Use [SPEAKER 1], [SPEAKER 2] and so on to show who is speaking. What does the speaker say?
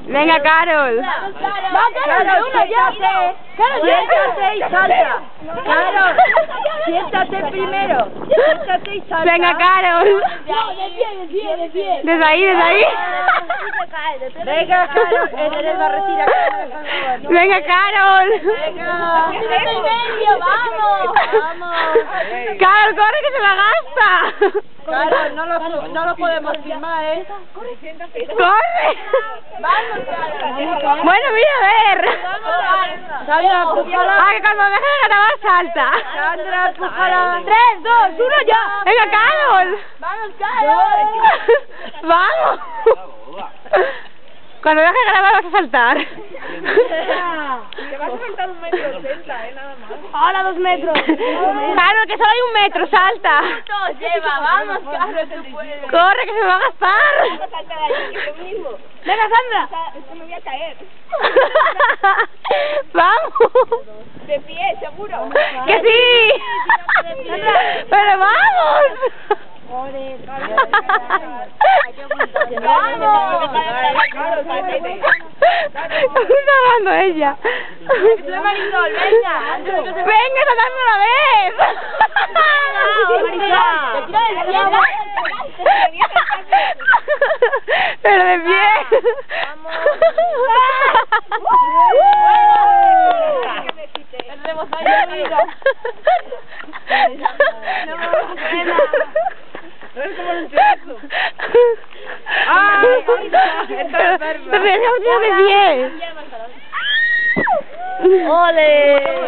[SPEAKER 1] Venga, Carol.
[SPEAKER 2] Carol, siéntate. Siéntate y salta. Carol, siéntate primero. Siéntate y salta.
[SPEAKER 1] Venga, Carol.
[SPEAKER 2] De pie.
[SPEAKER 1] Desde ahí, desde ahí.
[SPEAKER 2] Venga, Carol, eres la retira.
[SPEAKER 1] Venga, Carol.
[SPEAKER 2] Venga. Vamos.
[SPEAKER 1] Carol, corre que se la gasta.
[SPEAKER 2] Carol, no lo podemos filmar, ¿eh?
[SPEAKER 1] Corre.
[SPEAKER 2] Vamos, Carol.
[SPEAKER 1] Bueno, mira, a ver.
[SPEAKER 2] Sandra, empújala.
[SPEAKER 1] Ah, que cuando deje de grabar salta.
[SPEAKER 2] Sandra, empújala.
[SPEAKER 1] 3, 2, 1, ya. Venga, Carol.
[SPEAKER 2] Vamos, Carol.
[SPEAKER 1] Vamos. Cuando deje de grabar vas a saltar.
[SPEAKER 2] Te vas a saltar 1,80 m, nada más.
[SPEAKER 1] Ahora 2 metros. Claro, que solo hay 1 metro, salta.
[SPEAKER 2] Lleva, vamos, Carol, tú puedes.
[SPEAKER 1] Corre, que se me va a gastar.
[SPEAKER 2] Saltar ahí, yo mismo.
[SPEAKER 1] Venga, Sandra.
[SPEAKER 2] Es que me voy a caer.
[SPEAKER 1] Vamos.
[SPEAKER 2] De pie, seguro.
[SPEAKER 1] Que sí. Pero vamos. Está hablando ella.
[SPEAKER 2] Marisol, venga.
[SPEAKER 1] Venga, está dando una vez. Pero de pie. ¡Ay! ¡Ole!